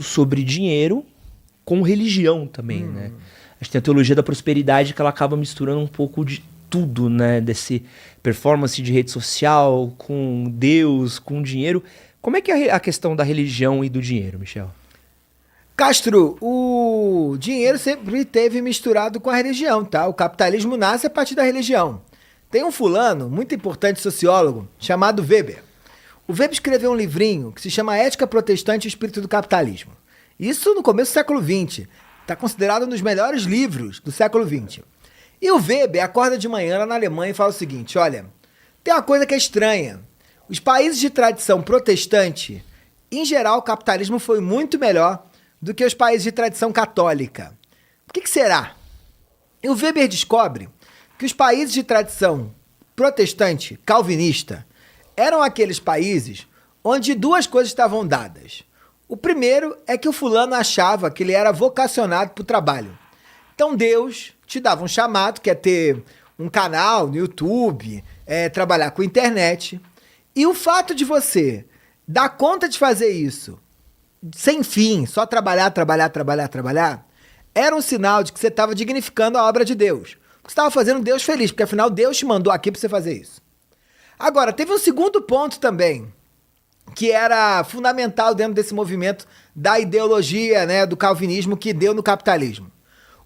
sobre dinheiro com religião também, né? Acho que tem a teologia da prosperidade que ela acaba misturando um pouco de tudo, né? Desse performance de rede social com Deus, com dinheiro. Como é que é a questão da religião e do dinheiro, Michel? Castro, o dinheiro sempre teve misturado com a religião, tá? O capitalismo nasce a partir da religião. Tem um fulano, muito importante sociólogo, chamado Weber. O Weber escreveu um livrinho que se chama Ética Protestante e o Espírito do Capitalismo. Isso no começo do século XX. Está considerado um dos melhores livros do século XX. E o Weber acorda de manhã lá na Alemanha e fala o seguinte, olha, tem uma coisa que é estranha. Os países de tradição protestante, em geral, o capitalismo foi muito melhor do que os países de tradição católica. Por que será? E o Weber descobre que os países de tradição protestante, calvinista, eram aqueles países onde duas coisas estavam dadas. O primeiro é que o fulano achava que ele era vocacionado para o trabalho. Então Deus te dava um chamado, que é ter um canal no YouTube, trabalhar com internet. E o fato de você dar conta de fazer isso sem fim, só trabalhar, era um sinal de que você estava dignificando a obra de Deus. Você estava fazendo Deus feliz, porque afinal Deus te mandou aqui para você fazer isso. Agora, teve um segundo ponto também, que era fundamental dentro desse movimento da ideologia, né, do calvinismo que deu no capitalismo.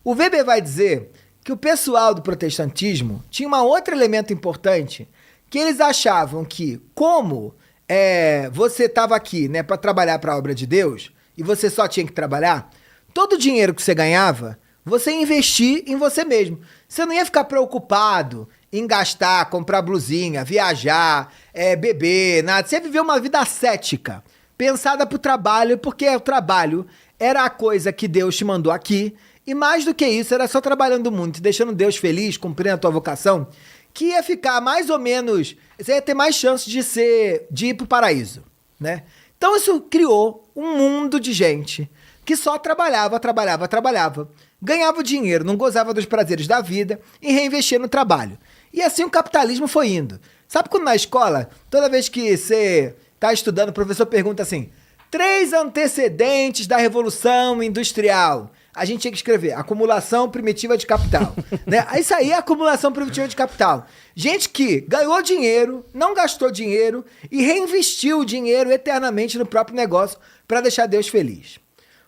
O Weber vai dizer que o pessoal do protestantismo tinha um outro elemento importante, que eles achavam que, como você estava aqui, né, para trabalhar para a obra de Deus, e você só tinha que trabalhar, todo o dinheiro que você ganhava, você ia investir em você mesmo. Você não ia ficar preocupado em gastar, comprar blusinha, viajar, beber, nada. Você ia viver uma vida ascética, pensada para o trabalho, porque o trabalho era a coisa que Deus te mandou aqui, e mais do que isso, era só trabalhando muito, deixando Deus feliz, cumprindo a tua vocação, que ia ficar mais ou menos, você ia ter mais chance de ir pro paraíso, né? Então isso criou um mundo de gente que só trabalhava, ganhava dinheiro, não gozava dos prazeres da vida e reinvestia no trabalho. E assim o capitalismo foi indo. Sabe quando na escola, toda vez que você tá estudando, o professor pergunta assim, 3 antecedentes da Revolução Industrial. A gente tinha que escrever acumulação primitiva de capital, né? Isso aí é acumulação primitiva de capital. Gente que ganhou dinheiro, não gastou dinheiro e reinvestiu o dinheiro eternamente no próprio negócio para deixar Deus feliz.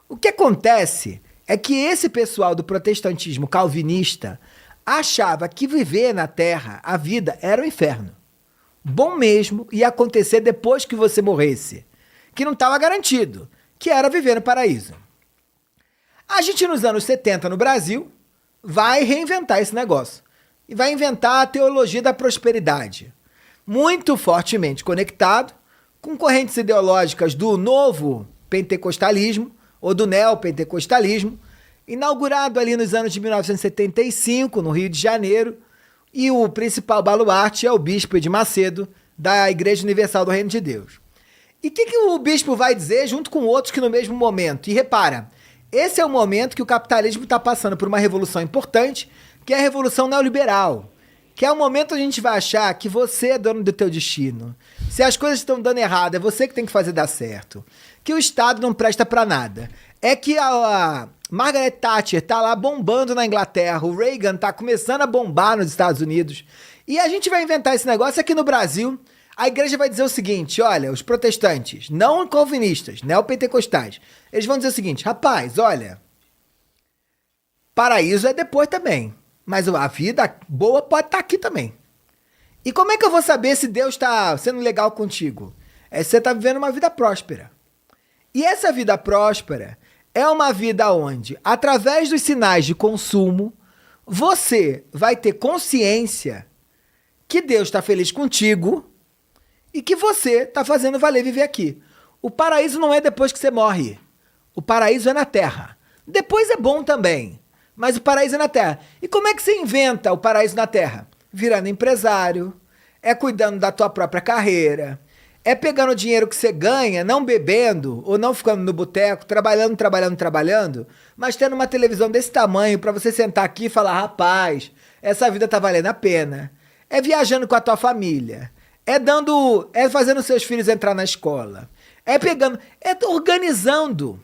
O que acontece é que esse pessoal do protestantismo calvinista achava que viver na Terra, a vida, era um inferno. Bom mesmo ia acontecer depois que você morresse, que não estava garantido, que era viver no paraíso. A gente, nos anos 70, no Brasil, vai reinventar esse negócio. E vai inventar a teologia da prosperidade. Muito fortemente conectado com correntes ideológicas do novo pentecostalismo, ou do neopentecostalismo, inaugurado ali nos anos de 1975, no Rio de Janeiro. E o principal baluarte é o bispo de Macedo, da Igreja Universal do Reino de Deus. E o que o bispo vai dizer junto com outros que no mesmo momento? E repara, esse é o momento que o capitalismo está passando por uma revolução importante, que é a revolução neoliberal. Que é o momento onde a gente vai achar que você é dono do teu destino. Se as coisas estão dando errado, é você que tem que fazer dar certo. Que o Estado não presta para nada. É que a Margaret Thatcher tá lá bombando na Inglaterra, o Reagan tá começando a bombar nos Estados Unidos. E a gente vai inventar esse negócio aqui no Brasil. A igreja vai dizer o seguinte, olha, os protestantes, não calvinistas, neopentecostais, eles vão dizer o seguinte, rapaz, olha, paraíso é depois também, mas a vida boa pode estar aqui também. E como é que eu vou saber se Deus está sendo legal contigo? É se você está vivendo uma vida próspera. E essa vida próspera é uma vida onde, através dos sinais de consumo, você vai ter consciência que Deus está feliz contigo e que você está fazendo valer viver aqui. O paraíso não é depois que você morre. O paraíso é na terra. Depois é bom também, mas o paraíso é na terra. E como é que você inventa o paraíso na terra? Virando empresário, é cuidando da tua própria carreira, é pegando o dinheiro que você ganha, não bebendo ou não ficando no boteco, trabalhando, mas tendo uma televisão desse tamanho para você sentar aqui e falar, rapaz, essa vida tá valendo a pena. É viajando com a tua família, é fazendo seus filhos entrar na escola, é organizando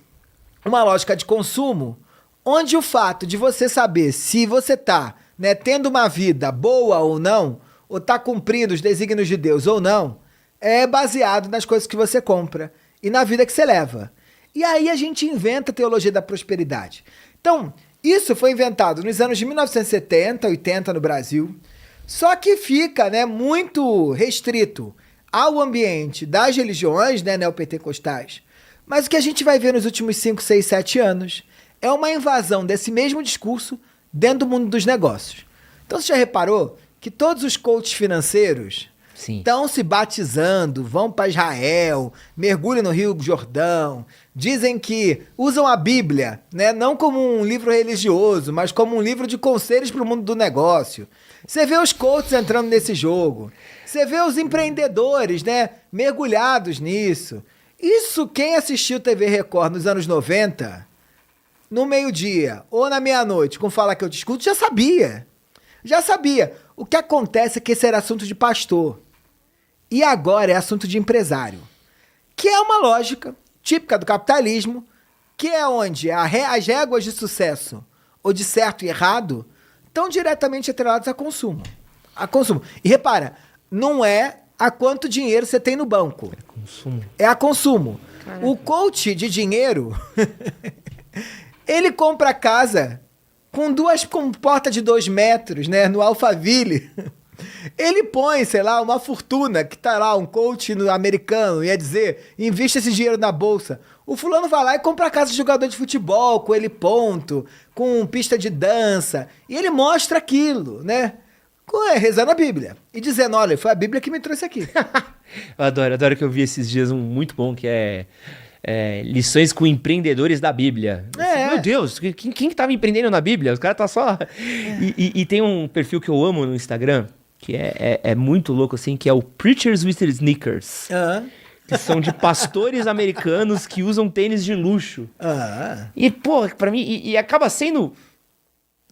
uma lógica de consumo, onde o fato de você saber se você tá, né, tendo uma vida boa ou não, ou tá cumprindo os desígnios de Deus ou não, é baseado nas coisas que você compra e na vida que você leva. E aí a gente inventa a teologia da prosperidade. Então, isso foi inventado nos anos de 1970, 80 no Brasil, só que fica, né, muito restrito ao ambiente das religiões, né, neopentecostais. Mas o que a gente vai ver nos últimos 5, 6, 7 anos é uma invasão desse mesmo discurso dentro do mundo dos negócios. Então você já reparou que todos os coaches financeiros estão se batizando, vão para Israel, mergulham no Rio Jordão, dizem que usam a Bíblia, né, não como um livro religioso, mas como um livro de conselhos para o mundo do negócio. Você vê os coaches entrando nesse jogo. Você vê os empreendedores, né, mergulhados nisso. Isso, quem assistiu TV Record nos anos 90, no meio-dia ou na meia-noite, com Fala Que Eu Te Escuto, já sabia. Já sabia. O que acontece é que esse era assunto de pastor. E agora é assunto de empresário. Que é uma lógica típica do capitalismo, que é onde as réguas de sucesso, ou de certo e errado, estão diretamente atreladas a consumo. A consumo. E repara, não é a quanto dinheiro você tem no banco. É consumo. É a consumo. Caraca. O coach de dinheiro, ele compra casa com porta de 2 metros, né, no Alphaville. Ele põe, sei lá, uma fortuna, que tá lá, um coach americano, ia dizer, investe esse dinheiro na bolsa. O fulano vai lá e compra a casa de jogador de futebol, com ele ponto, com pista de dança, e ele mostra aquilo, né? Rezando a Bíblia. E dizendo, olha, foi a Bíblia que me trouxe aqui. Eu adoro que eu vi esses dias um muito bom, que é lições com empreendedores da Bíblia. Meu Deus, quem que tava empreendendo na Bíblia? Os caras tá só... E tem um perfil que eu amo no Instagram, que é muito louco, assim, que é o Preachers with Sneakers. Que são de pastores americanos que usam tênis de luxo. E, pô, pra mim... E acaba sendo...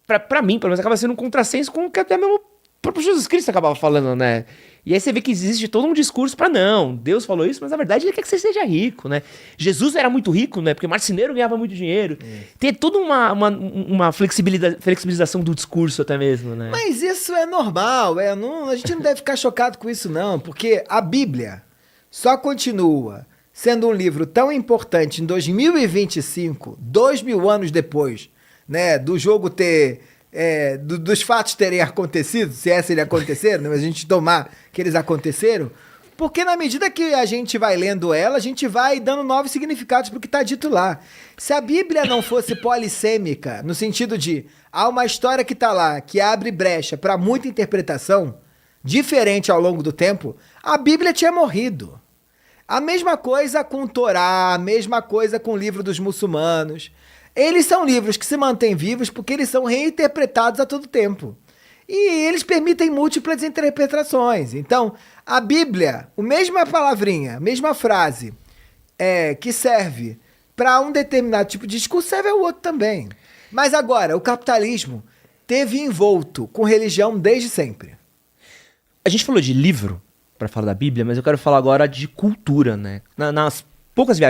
Pra mim, pelo menos, acaba sendo um contrassenso com o que até mesmo o próprio Jesus Cristo acabava falando, né? E aí você vê que existe todo um discurso pra não. Deus falou isso, mas na verdade ele quer que você seja rico, né? Jesus era muito rico, né? Porque marceneiro ganhava muito dinheiro. Tem toda uma flexibilização do discurso até mesmo, né? Mas isso é normal, a gente não deve ficar chocado com isso não, porque a Bíblia só continua sendo um livro tão importante em 2025, 2000 anos depois, né, do jogo ter... dos fatos terem acontecido, se ele aconteceram, né, mas a gente tomar que eles aconteceram, porque na medida que a gente vai lendo ela, a gente vai dando novos significados pro que está dito lá. Se a Bíblia não fosse polissêmica, no sentido de há uma história que está lá, que abre brecha para muita interpretação, diferente ao longo do tempo, a Bíblia tinha morrido. A mesma coisa com Torá, a mesma coisa com o livro dos muçulmanos. Eles são livros que se mantêm vivos porque eles são reinterpretados a todo tempo. E eles permitem múltiplas interpretações. Então, a Bíblia, a mesma palavrinha, a mesma frase que serve para um determinado tipo de discurso, serve ao outro também. Mas agora, o capitalismo teve envolto com religião desde sempre. A gente falou de livro, para falar da Bíblia, mas eu quero falar agora de cultura, né? Nas poucas viagens